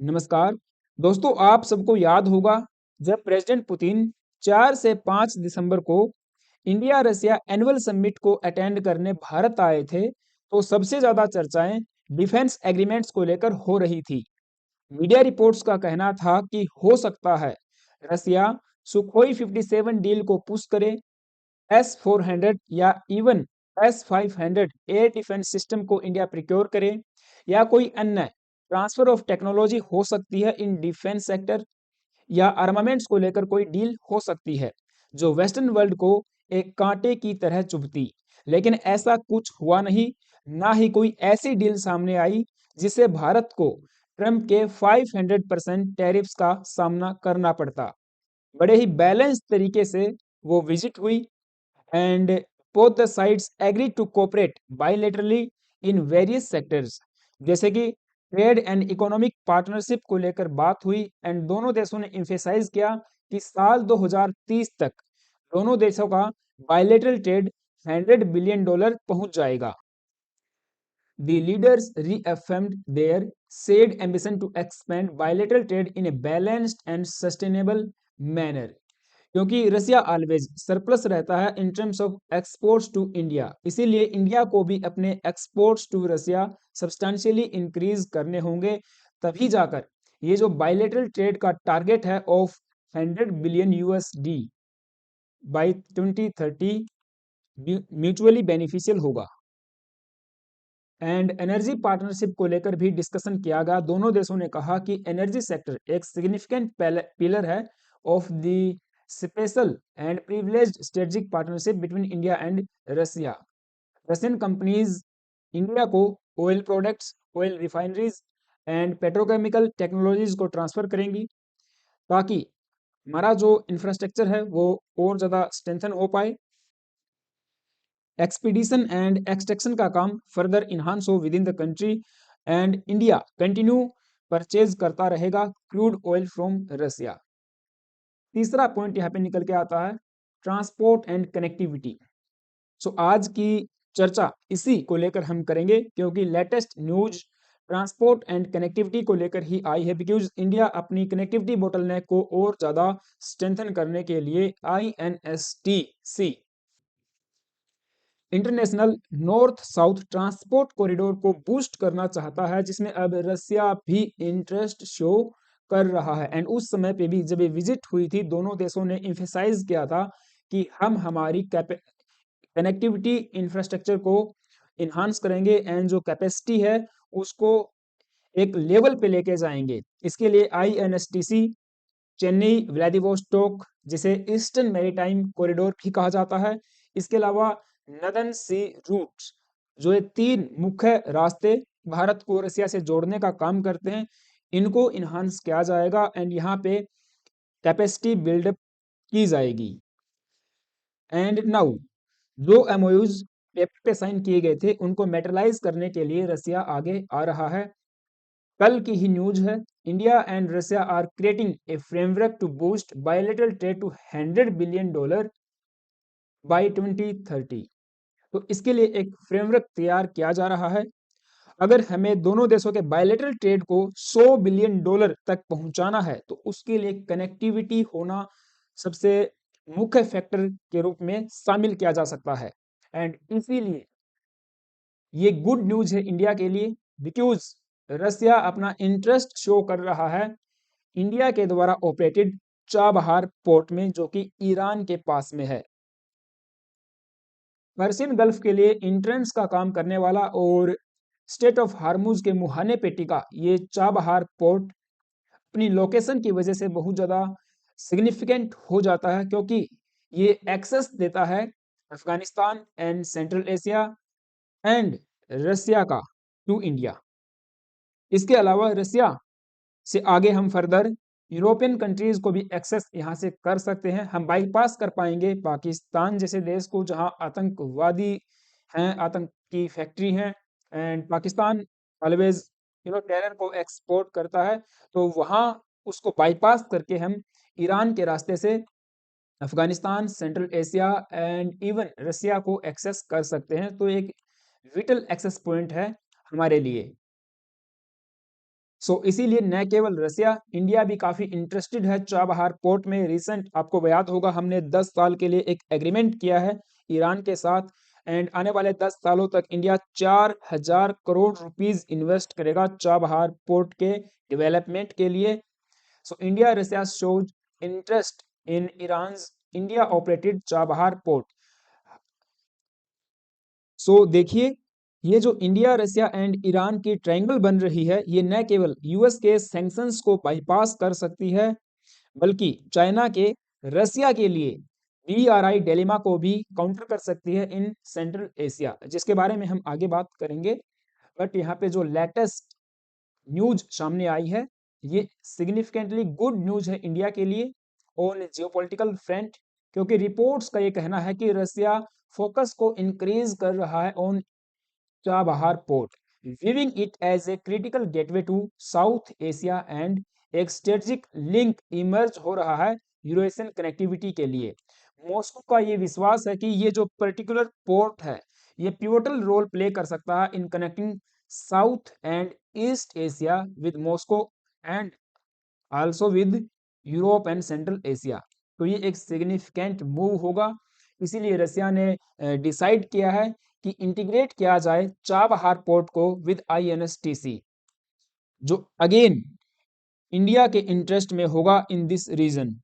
नमस्कार दोस्तों, आप सबको याद होगा जब प्रेसिडेंट पुतिन 4 से 5 दिसंबर को इंडिया रसिया एनुअल समिट को अटेंड करने भारत आए थे, तो सबसे ज्यादा चर्चाएं डिफेंस एग्रीमेंट्स को लेकर हो रही थी। मीडिया रिपोर्ट्स का कहना था कि हो सकता है रसिया सुखोई 57 डील को पुश करे, S-400 या even S-500 air defence system को इंडिया प्रिक्योर करे, या कोई अन्य ट्रांसफर ऑफ टेक्नोलॉजी हो सकती है इन डिफेंस सेक्टर, या आर्मामेंट्स को लेकर कोई डील हो सकती है जो वेस्टर्न वर्ल्ड को एक कांटे की तरह चुभती। लेकिन ऐसा कुछ हुआ नहीं, ना ही कोई ऐसी डील सामने आई जिससे भारत को ट्रंप के 500% टैरिफ्स का सामना करना पड़ता। बड़े ही बैलेंस तरीके से वो विजिट हुई, and both the sides agreed to cooperate bilaterally in various sectors, जैसे कि ट्रेड एंड इकोनॉमिक पार्टनरशिप को लेकर बात हुई। एंड दोनों देशों ने इम्फेसाइज किया कि साल 2030 तक दोनों देशों का बायलेटरल ट्रेड $100 बिलियन पहुंच जाएगा। The leaders reaffirmed their said ambition to expand bilateral trade in a balanced and sustainable manner, क्योंकि रसिया ऑलवेज सरप्लस रहता है in terms of exports to India, इसीलिए इंडिया को भी अपने exports to Russia substantially increase करने होंगे। तभी जाकर ये जो बायलेटरल ट्रेड का टारगेट है of 100 billion USD by 2030 mutually beneficial होगा। एंड एनर्जी पार्टनरशिप को लेकर भी डिस्कशन किया गया। दोनों देशों ने कहा कि एनर्जी सेक्टर एक सिग्निफिकेंट पिलर है of the special and privileged strategic partnership between India and Russia. Russian companies India को oil products, oil refineries and petrochemical technologies को ट्रांसफर करेंगी, ताकि हमारा जो इंफ्रास्ट्रक्चर है वो और ज़्यादा स्ट्रेंथन हो पाए, एक्सपीडिशन एंड एक्सट्रैक्शन का काम फर्दर इन्हांस हो with in the country, and India continue purchase करता रहेगा क्रूड ऑयल फ्रॉम रसिया। तीसरा पॉइंट यहाँ पे निकल के आता है ट्रांसपोर्ट एंड कनेक्टिविटी। सो आज की चर्चा इसी को लेकर हम करेंगे, क्योंकि latest news transport and connectivity को लेकर ही आई है, बिकॉज इंडिया अपनी कनेक्टिविटी बोटलनेक को और ज्यादा स्ट्रेंथन करने के लिए INSTC international north south transport corridor को बूस्ट करना चाहता है, जिसमें अब रसिया भी इंटरेस्ट शो कर रहा है। एंड उस समय पे भी जब ये विजिट हुई थी, दोनों देशों ने इम्फेसाइज किया था कि हम हमारी कनेक्टिविटी इंफ्रास्ट्रक्चर को इन्हांस करेंगे एंड जो कैपेसिटी है उसको एक लेवल पे लेके जाएंगे। इसके लिए INSTC चेन्नई व्लादिवोस्टोक, जिसे ईस्टर्न मैरीटाइम कॉरिडोर भी कहा जाता है, इसके अलावा नदन सी रूट, जो ये 3 मुख्य रास्ते भारत को रसिया से जोड़ने का काम करते हैं, इनको इन्हांस किया जाएगा एंड यहाँ पे कैपेसिटी बिल्डअप की जाएगी। एंड नाउ जो MOUs पेपर पे साइन किए गए थे उनको मेटलाइज करने के लिए रसिया आगे आ रहा है। कल की ही न्यूज है, India and Russia are creating a framework to boost bilateral trade to $100 billion by 2030। तो इसके लिए एक फ्रेमवर्क तैयार किया जा रहा है। अगर हमें दोनों देशों के बायलेटरल ट्रेड को $100 बिलियन तक पहुंचाना है, तो उसके लिए कनेक्टिविटी होना सबसे मुख्य फैक्टर के रूप में शामिल किया जा सकता है। एंड इसीलिए ये गुड न्यूज है इंडिया के लिए, बिकॉज रसिया अपना इंटरेस्ट शो कर रहा है इंडिया के द्वारा ऑपरेटेड चाबहार पोर्ट में, जो कि ईरान के पास में है। पर्शियन गल्फ के लिए इंट्रेंस का काम करने वाला और स्टेट ऑफ हार्मुज के मुहाने पे टिका ये चाबहार पोर्ट अपनी लोकेशन की वजह से बहुत ज़्यादा सिग्निफिकेंट हो जाता है, क्योंकि ये एक्सेस देता है Afghanistan and Central Asia and Russia का टू इंडिया। इसके अलावा रसिया से आगे हम फर्दर यूरोपियन कंट्रीज को भी एक्सेस यहाँ से कर सकते हैं। हम बाईपास कर पाएंगे पाकिस्तान जैसे देश को, जहाँ आतंकवादी हैं, आतंक की फैक्ट्री है, एंड पाकिस्तान ऑलवेज टेरर को एक्सपोर्ट करता है, तो वहाँ उसको बाईपास करके हम ईरान के रास्ते से Afghanistan, Central Asia and even Russia को एक्सेस कर सकते हैं। तो एक विटल एक्सेस पॉइंट है हमारे लिए। इसीलिए न केवल रसिया, इंडिया भी काफी इंटरेस्टेड है चाबहार पोर्ट में। रिसेंट आपको याद होगा हमने 10 साल के लिए एक एग्रीमेंट किया है ईरान के साथ, एंड आने वाले 10 सालों तक इंडिया 4000 करोड़ रुपीस इन्वेस्ट करेगा चाबहार पोर्ट के डेवलपमेंट के लिए। India Russia shows interest in Iran India operated Chabahar port. देखिए, ये जो इंडिया रसिया एंड ईरान की ट्रायंगल बन रही है, ये न केवल यूएस के सैंक्शंस को बाईपास कर सकती है, बल्कि चाइना के रसिया के लिए बीआरआई डिलेमा को भी काउंटर कर सकती है इन सेंट्रल एशिया, जिसके बारे में हम आगे बात करेंगे। बट यहाँ पे जो लेटेस्ट न्यूज सामने आई है, ये सिग्निफिकेंटली गुड न्यूज है इंडिया के लिए ऑन जियोपॉलिटिकल फ्रंट, क्योंकि रिपोर्ट्स का ये कहना है कि रसिया फोकस को इंक्रीज कर रहा है on Chabahar port, viewing it as a critical gateway to South Asia and एक स्ट्रेटेजिक लिंक इमर्ज हो रहा है यूरेशियन कनेक्टिविटी के लिए। मॉस्को का ये विश्वास है कि ये जो पर्टिकुलर पोर्ट है, ये पिवोटल रोल प्ले कर सकता है in connecting south and east Asia with Moscow and also with Europe and Central Asia. तो ये एक सिग्निफिकेंट मूव होगा, इसीलिए रसिया ने डिसाइड किया है कि इंटीग्रेट किया जाए चाबहार पोर्ट को विद आईएनएसटीसी, जो अगेन इंडिया के इंटरेस्ट में होगा in this region,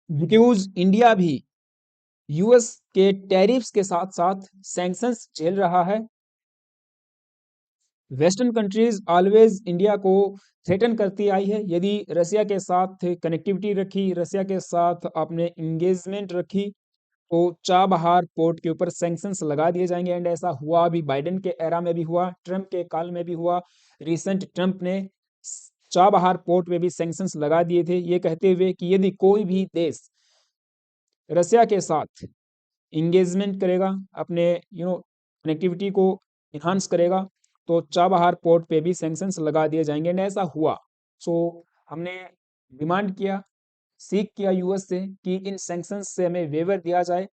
because India भी यूएस के टैरिफ्स के साथ साथ सैंक्शंस झेल रहा है। वेस्टर्न कंट्रीज ऑलवेज इंडिया को थ्रेटन करती आई है, यदि रसिया के साथ कनेक्टिविटी रखी, रसिया के साथ आपने इंगेजमेंट रखी, तो चाबहार पोर्ट के ऊपर सैंक्शंस लगा दिए जाएंगे। एंड ऐसा हुआ, अभी बाइडेन के एरा में भी हुआ, ट्रंप के काल में भी हुआ। रिसेंट ट्रंप ने चाबहार पोर्ट में भी सैंक्शंस लगा दिए थे, ये कहते हुए कि यदि कोई भी देश रसिया के साथ इंगेजमेंट करेगा, अपने कनेक्टिविटी को इन्हांस करेगा, तो चाबहार पोर्ट पे भी सैंक्शंस लगा दिए जाएंगे। एंड ऐसा हुआ। हमने डिमांड किया, सीख किया यूएस से कि इन सैंक्शंस से हमें वेवर दिया जाए।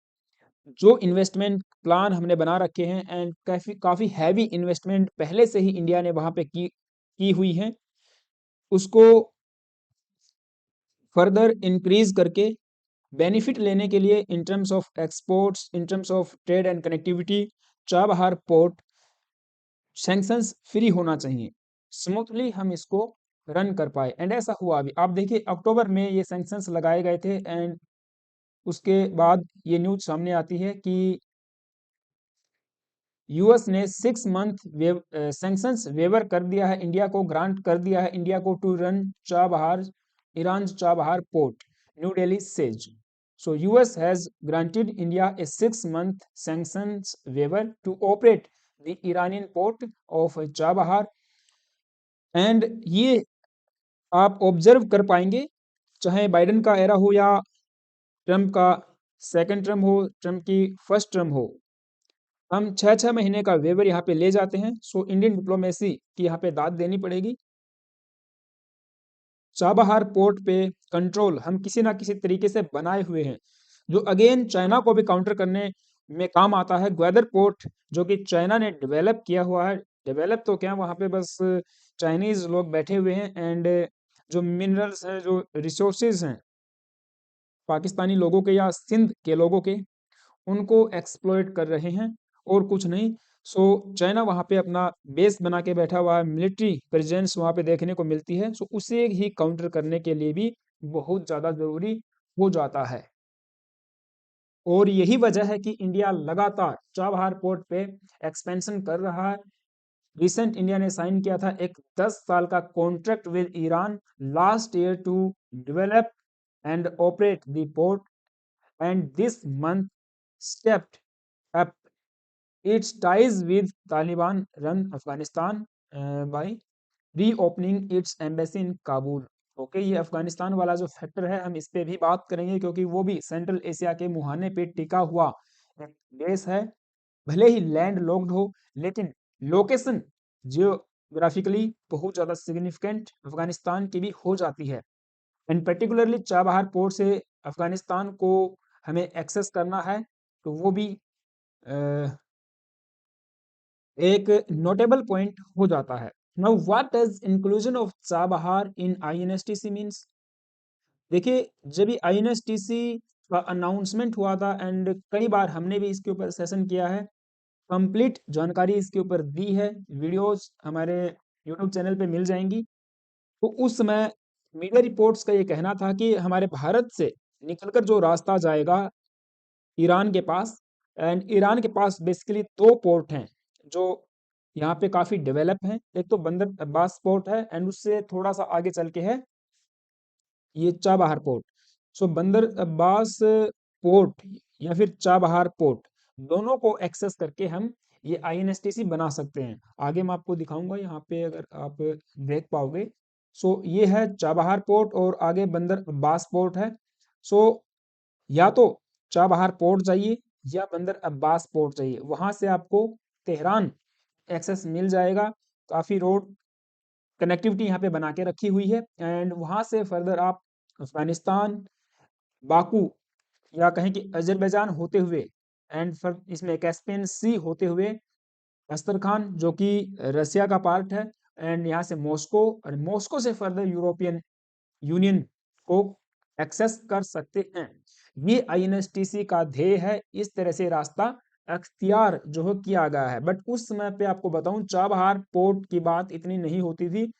जो इन्वेस्टमेंट प्लान हमने बना रखे हैं, एंड काफ़ी काफ़ी हैवी इन्वेस्टमेंट पहले से ही इंडिया ने वहाँ पे की हुई है, उसको फर्दर इंक्रीज करके बेनिफिट लेने के लिए इन terms of exports, in terms of trade and connectivity, Chabahar port sanctions free होना चाहिए, स्मूथली हम इसको रन कर पाए। एंड ऐसा हुआ। अभी आप देखिए, अक्टूबर में ये सैंक्शंस लगाए गए थे, एंड उसके बाद ये न्यूज सामने आती है कि यूएस ने 6 मंथ सैंक्शंस वेवर कर दिया है इंडिया को, ग्रांट कर दिया है इंडिया को to run Chabahar Iran Chabahar port, new Delhi says. US has granted India a 6 month sanctions waiver to operate the Iranian port of Chabahar, and ये आप ऑब्जर्व कर पाएंगे, चाहे बाइडेन का एरा हो या ट्रंप का सेकंड टर्म हो, ट्रंप की फर्स्ट टर्म हो, हम 6-6 महीने का वेवर यहाँ पे ले जाते हैं। इंडियन डिप्लोमेसी की यहाँ पे दाद देनी पड़ेगी। चाबहार पोर्ट पे कंट्रोल हम किसी ना किसी तरीके से बनाए हुए हैं, जो अगेन चाइना को भी काउंटर करने में काम आता है। ग्वादर पोर्ट जो कि चाइना ने डेवलप किया हुआ है, डेवलप तो क्या, वहाँ पे बस चाइनीज लोग बैठे हुए हैं, एंड जो मिनरल्स हैं, जो रिसोर्सेज हैं पाकिस्तानी लोगों के या सिंध के लोगों के, उनको एक्सप्लॉइट कर रहे हैं और कुछ नहीं। चाइना वहाँ पे अपना बेस बना के बैठा हुआ है, मिलिट्री प्रेजेंस वहाँ पे देखने को मिलती है। उसे ही काउंटर करने के लिए भी बहुत ज़्यादा ज़रूरी हो जाता है, और यही वजह है कि इंडिया लगातार चाबहार पोर्ट पे एक्सपेंशन कर रहा है। रिसेंट इंडिया ने साइन किया था एक 10 साल का contract with Iran last year to develop and operate the port, and this month stepped up its ties with Taliban-run Afghanistan by reopening its embassy in Kabul। Okay, ये अफगानिस्तान वाला जो factor है, हम इस पे भी बात करेंगे, क्योंकि वो भी सेंट्रल एशिया के मुहाने पे टिका हुआ एक देश है। भले ही लैंड लॉक्ड हो, लेकिन लोकेशन जियोग्राफिकली बहुत ज़्यादा सिग्निफिकेंट अफगानिस्तान की भी हो जाती है। एंड पर्टिकुलरली चाबहार पोर्ट से अफगानिस्तान को हमें एक्सेस करना है, तो वो भी एक नोटेबल पॉइंट हो जाता है। Now what does inclusion of Chabahar in INSTC means? देखिए, जब ये आईएनएसटीसी का अनाउंसमेंट हुआ था एंड कई बार हमने भी इसके ऊपर सेशन किया है, कंप्लीट जानकारी इसके ऊपर दी है, वीडियोस हमारे यूट्यूब चैनल पे मिल जाएंगी। तो उस समय मीडिया रिपोर्ट्स का ये कहना था कि हमारे भारत से निकलकर जो रास्ता जाएगा ईरान के पास, एंड ईरान के पास बेसिकली दो पोर्ट हैं जो यहाँ पे काफ़ी डेवलप हैं। एक तो बंदर अब्बास पोर्ट है एंड उससे थोड़ा सा आगे चल के है ये चाबहार पोर्ट। सो बंदर अब्बास पोर्ट या फिर चाबहार पोर्ट, दोनों को एक्सेस करके हम ये आईएनएसटीसी बना सकते हैं। आगे मैं आपको दिखाऊंगा यहाँ पे अगर आप देख पाओगे। सो ये है चाबहार पोर्ट और आगे बंदर अब्बास पोर्ट है। सो या तो चाबहार पोर्ट जाइए या बंदर अब्बास पोर्ट जाइए, वहां से आपको तेहरान एक्सेस मिल जाएगा। काफ़ी रोड कनेक्टिविटी यहाँ पे बना के रखी हुई है एंड वहां से फर्दर आप अफगानिस्तान, बाकू या कहें कि अजरबैजान होते हुए एंड फिर इसमें कैस्पियन सी होते हुए अस्तरखान जो कि रसिया का पार्ट है, एंड यहाँ से मॉस्को और मॉस्को से फर्दर यूरोपियन यूनियन को एक्सेस कर सकते हैं। ये आईएनएसटीसी का ध्येय है। इस तरह से रास्ता अख्तियार जो है किया गया है। बट उस समय पे आपको बताऊं चाबहार पोर्ट की बात इतनी नहीं होती थी,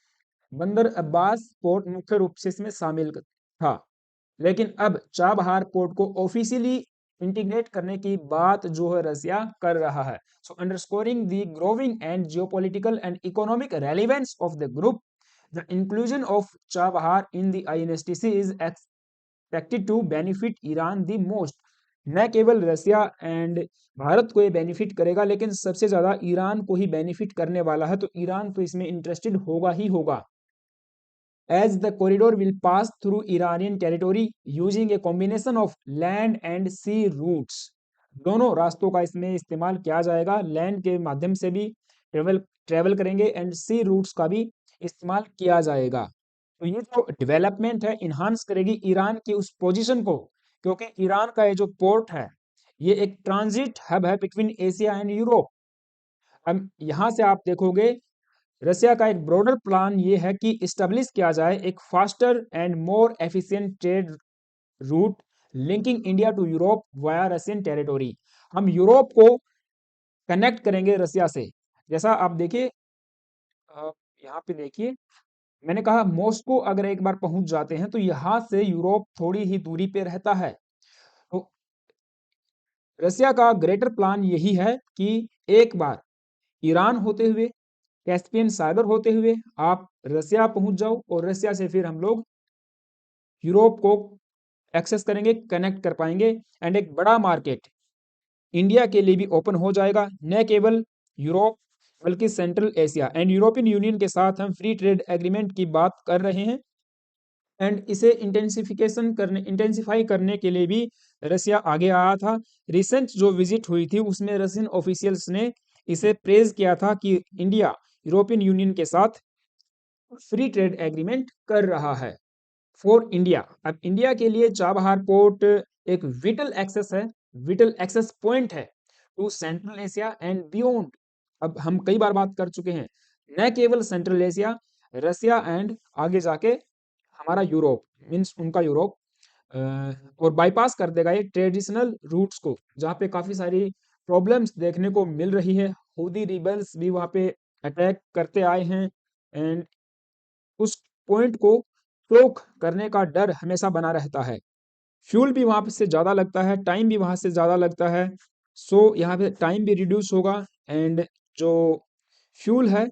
बंदर अब्बास पोर्ट मुख्य रूप से इसमें शामिल था। लेकिन अब चाबहार पोर्ट को ऑफिशियली इंटीग्रेट करने की बात जो है रसिया कर रहा है। So underscoring the growing and geopolitical and economic relevance of the group, the inclusion of Chabahar in the INSTC is expected to benefit Iran the most. न केवल रसिया एंड भारत को ये बेनिफिट करेगा, लेकिन सबसे ज्यादा ईरान को ही बेनिफिट करने वाला है। तो ईरान तो इसमें इंटरेस्टेड होगा ही होगा, as the corridor will pass through Iranian territory using a combination of land and sea routes। दोनों रास्तों का इसमें इस्तेमाल किया जाएगा, लैंड के माध्यम से भी ट्रेवल ट्रेवल करेंगे एंड सी रूट्स का भी इस्तेमाल किया जाएगा। तो ये जो डेवलपमेंट है इन्हांस करेगी ईरान की उस पोजीशन को, क्योंकि ईरान का ये जो पोर्ट है ये एक ट्रांजिट हब है बिटवीन एशिया एंड यूरोप। अब यहाँ से आप देखोगे रसिया का एक ब्रॉडर प्लान ये है कि इस्टेब्लिश किया जाए एक faster and more efficient trade route linking India to Europe via Russian territory. हम यूरोप को कनेक्ट करेंगे रसिया से। जैसा आप देखिए, यहाँ पे देखिए मैंने कहा मॉस्को अगर एक बार पहुंच जाते हैं तो यहाँ से यूरोप थोड़ी ही दूरी पे रहता है। तो रसिया का ग्रेटर प्लान यही है कि एक बार ईरान होते हुए कैस्पियन सागर होते हुए आप रसिया पहुंच जाओ और रसिया से फिर हम लोग यूरोप को एक्सेस करेंगे, कनेक्ट कर पाएंगे एंड एक बड़ा मार्केट इंडिया के लिए भी ओपन हो जाएगा। न केवल यूरोप बल्कि central Asia and European union के साथ हम फ्री ट्रेड एग्रीमेंट की बात कर रहे हैं एंड इसे इंटेंसिफाई करने के लिए भी रसिया आगे आया था। रिसेंट जो विजिट हुई थी उसमें रशियन ऑफिशियल्स ने इसे प्रेज किया था कि इंडिया यूरोपियन यूनियन के साथ फ्री ट्रेड एग्रीमेंट कर रहा है फॉर इंडिया। अब इंडिया के लिए चाबहार पोर्ट एक विटल एक्सेस है, विटल एक्सेस पॉइंट है to Central Asia and beyond. अब हम कई बार बात कर चुके हैं, न केवल सेंट्रल एशिया, रसिया एंड आगे जाके हमारा यूरोप मीन्स उनका यूरोप, और बाईपास कर देगा ये ट्रेडिशनल रूट्स को जहाँ पे काफी सारी प्रॉब्लम्स देखने को मिल रही है। हूदी रिबल्स भी वहाँ पे अटैक करते आए हैं एंड उस पॉइंट को क्लोक करने का डर हमेशा बना रहता है। फ्यूल भी वहां से ज्यादा लगता है, टाइम भी वहां से ज्यादा लगता है। सो यहाँ पे टाइम भी रिड्यूस होगा एंड जो फ्यूल है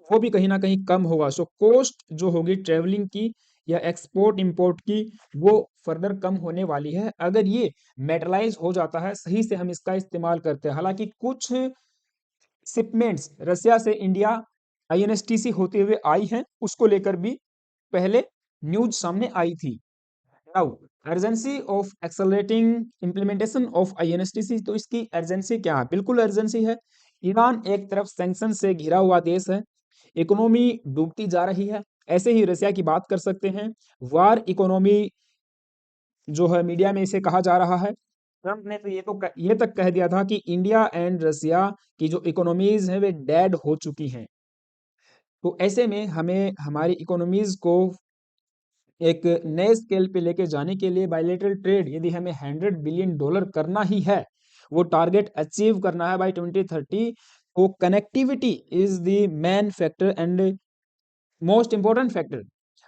वो भी कहीं ना कहीं कम होगा। सो कॉस्ट जो होगी ट्रेवलिंग की या एक्सपोर्ट इंपोर्ट की वो फर्दर कम होने वाली है अगर ये मेटलाइज हो जाता है, सही से हम इसका इस्तेमाल करते हैं। हालांकि कुछ शिपमेंट्स रसिया से इंडिया आईएनएसटीसी होते हुए आई हैं, उसको लेकर भी पहले न्यूज सामने आई थी। Now urgency of accelerating implementation of INSTC, तो इसकी अर्जेंसी क्या है? बिल्कुल अर्जेंसी है। ईरान एक तरफ सैंक्शन से घिरा हुआ देश है, इकोनॉमी डूबती जा रही है। ऐसे ही रसिया की बात कर सकते हैं, वार इकोनॉमी जो है मीडिया में इसे कहा जा रहा है। ट्रम्प ने तो ये तक कह दिया था कि इंडिया एंड रसिया की जो इकोनॉमीज है वे डेड हो चुकी हैं। तो ऐसे में हमें हमारी इकोनॉमीज को एक नए स्केल पे लेके जाने के लिए बायलेटरल ट्रेड यदि हमें $100 बिलियन करना ही है, वो टारगेट अचीव करना है बाय 2030, तो connectivity is the main factor and most important factor.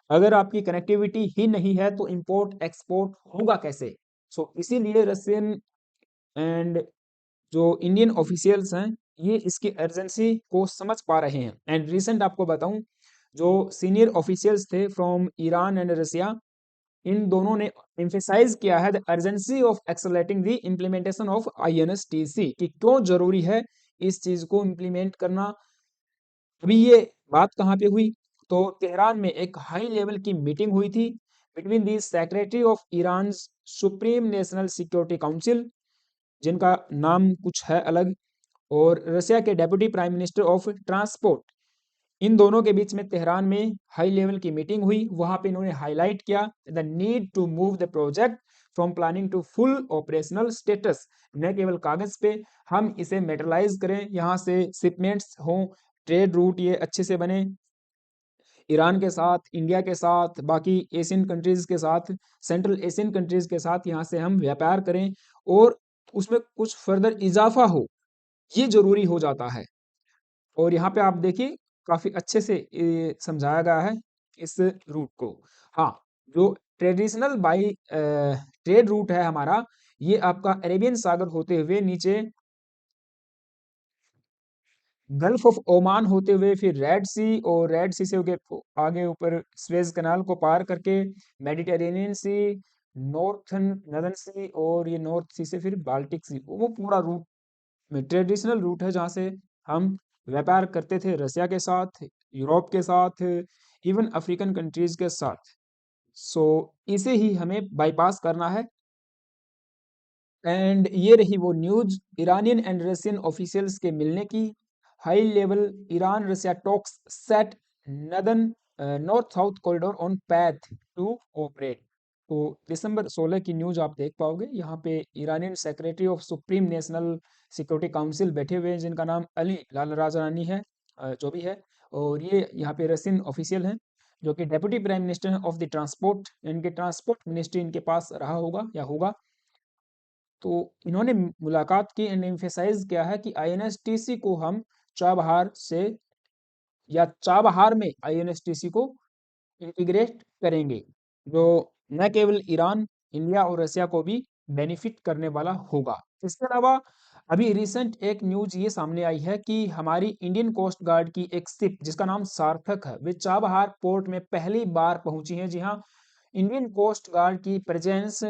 अगर आपकी कनेक्टिविटी ही नहीं है तो इंपोर्ट एक्सपोर्ट होगा कैसे? सो इसीलिए रशियन एंड जो इंडियन ऑफिशियल्स हैं, ये इसकी अर्जेंसी को समझ पा रहे हैं। एंड रिसेंट आपको बताऊं, जो सीनियर ऑफिशियल्स थे फ्रॉम ईरान एंड रसिया, इन दोनों ने एम्फेसाइज किया है the urgency of accelerating the implementation of INSTC, कि क्यों जरूरी है इस चीज को इम्प्लीमेंट करना। अभी ये बात कहाँ पे हुई? तो तेहरान में एक हाई लेवल की मीटिंग हुई थी between the secretary of Iran supreme national security council, जिनका नाम कुछ है अलग, और रशिया के deputy prime minister of transport. इन दोनों के बीच में तेहरान में हाई लेवल की मीटिंग हुई। वहां पे इन्होंने हाईलाइट किया the need to move the project from planning to full operational status. न केवल कागज पे, हम इसे मेटलाइज करें, यहाँ से शिपमेंट्स हों, ट्रेड रूट ये अच्छे से बने ईरान के साथ, इंडिया के साथ, बाकी एशियन कंट्रीज के साथ, सेंट्रल एशियन कंट्रीज के साथ, यहाँ से हम व्यापार करें और उसमें कुछ फर्दर इजाफा हो, ये जरूरी हो जाता है। और यहाँ पे आप देखिए काफी अच्छे से समझाया गया है इस रूट को। हाँ, जो ट्रेडिशनल बाई ट्रेड रूट है हमारा, ये आपका अरेबियन सागर होते हुए नीचे गल्फ ऑफ ओमान होते हुए फिर रेड सी, और रेड सी से आगे ऊपर स्वेज कनाल को पार करके मेडिटेरेनियन सी, नॉर्थन नदन सी, और ये नॉर्थ सी से फिर बाल्टिक सी, वो पूरा रूट में ट्रेडिशनल रूट है जहाँ से हम व्यापार करते थे रसिया के साथ, यूरोप के साथ, इवन अफ्रीकन कंट्रीज के साथ। सो इसे ही हमें बाईपास करना है। एंड ये रही वो news Iranian and Russian officials के मिलने की। High level Iran Russia talks set नदन north south corridor on path to operate. तो दिसंबर 16 की न्यूज आप देख पाओगे। यहाँ पे Iranian secretary of supreme national security council बैठे हुए हैं, जिनका नाम अली लाल राजानी है, जो भी है। और ये यहाँ पे रशियन ऑफिशियल हैं, जो कि deputy prime minister of the transport, इनके ट्रांसपोर्ट मिनिस्ट्री इनके पास रहा होगा या होगा। तो इन्होंने मुलाकात की एंड एम्फेसाइज किया है कि आईएनएसटीसी को हम चाबहार से या चाबहार में आईएनएसटीसी को इंटीग्रेट करेंगे, जो न केवल ईरान, इंडिया और रशिया को भी बेनिफिट करने वाला होगा। इसके अलावा अभी रिसेंट एक न्यूज ये सामने आई है कि हमारी इंडियन कोस्ट गार्ड की एक शिप जिसका नाम सार्थक है, वे चाबहार पोर्ट में पहली बार पहुंची है। जी हाँ, इंडियन कोस्ट गार्ड की प्रेजेंस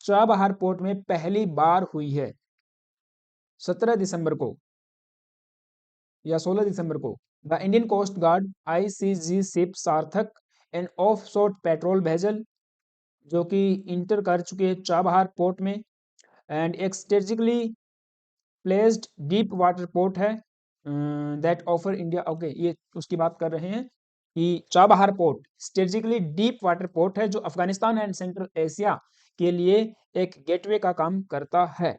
चाबहार पोर्ट में पहली बार हुई है 17 दिसंबर को या 16 दिसंबर को। The Indian Coast Guard ICG ship Sarthak and offshore patrol vessel, जो कि इंटर कर चुके हैं चाबहार पोर्ट में, एंड एक strategically placed deep water port है दैट ऑफर इंडिया। ओके, ये उसकी बात कर रहे हैं कि Chabahar port strategically deep water port है, जो अफगानिस्तान एंड सेंट्रल एशिया के लिए एक गेटवे का काम करता है।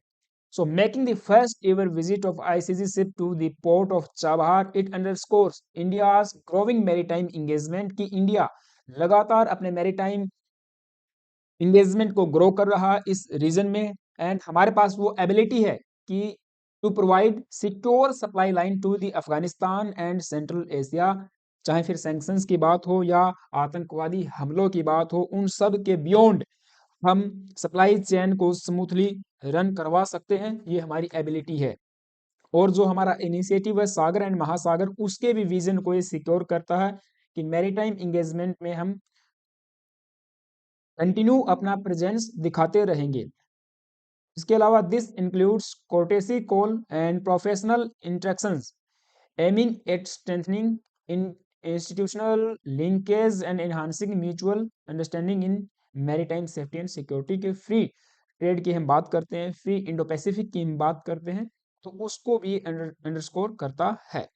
So making the first ever visit of ICG ship to the port of Chabahar, it underscores India's growing maritime engagement कि इंडिया लगातार अपने मैरीटाइम इंगेजमेंट को ग्रो कर रहा है इस रीजन में, एंड हमारे पास वो एबिलिटी है कि to provide secure supply line to the Afghanistan and Central Asia. चाहे फिर सैंक्शंस की बात हो या आतंकवादी हमलों की बात हो, उन सब के बियॉन्ड हम सप्लाई चेन को स्मूथली रन करवा सकते हैं, ये हमारी एबिलिटी है। और जो हमारा इनिशिएटिव है सागर एंड महासागर, उसके भी विजन को ये सिक्योर करता है कि मैरीटाइम इंगेजमेंट में हम कंटिन्यू अपना प्रेजेंस दिखाते रहेंगे। इसके अलावा this includes courtesy call and professional interactions aiming at strengthening in institutional linkage and enhancing mutual understanding in maritime safety and security के फ्री ट्रेड की हम बात करते हैं, फ्री इंडो पैसिफिक की हम बात करते हैं, तो उसको भी अंडरस्कोर करता है।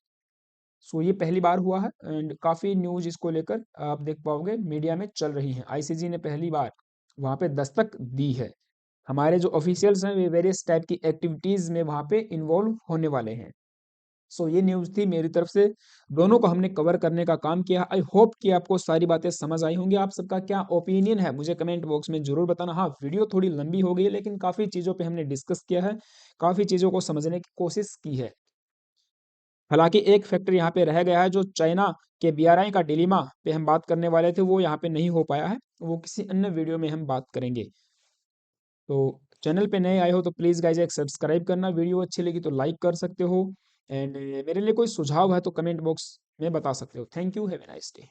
सो ये पहली बार हुआ है एंड काफ़ी न्यूज इसको लेकर आप देख पाओगे मीडिया में चल रही हैं। आईसीजी ने पहली बार वहाँ पे दस्तक दी है। हमारे जो ऑफिशियल्स हैं वे वेरियस टाइप की एक्टिविटीज़ में वहाँ पे इन्वॉल्व होने वाले हैं। सो ये न्यूज़ थी मेरी तरफ से, दोनों को हमने कवर करने का काम किया। आई होप कि आपको सारी बातें समझ आई होंगी। आप सबका क्या ओपिनियन है मुझे कमेंट बॉक्स में ज़रूर बताना। हाँ, वीडियो थोड़ी लंबी हो गई है, लेकिन काफ़ी चीज़ों पे हमने डिस्कस किया है, काफ़ी चीज़ों को समझने की कोशिश की है। हालाँकि एक फैक्टर यहाँ पे रह गया है, जो चाइना के बीआरआई का डिलेमा पे हम बात करने वाले थे, वो यहाँ पे नहीं हो पाया है। वो किसी अन्य वीडियो में हम बात करेंगे। तो चैनल पे नए आए हो तो प्लीज़ गाइज़ एक सब्सक्राइब करना, वीडियो अच्छी लगी तो लाइक कर सकते हो, एंड मेरे लिए कोई सुझाव है तो कमेंट बॉक्स में बता सकते हो। Thank you, have a nice day.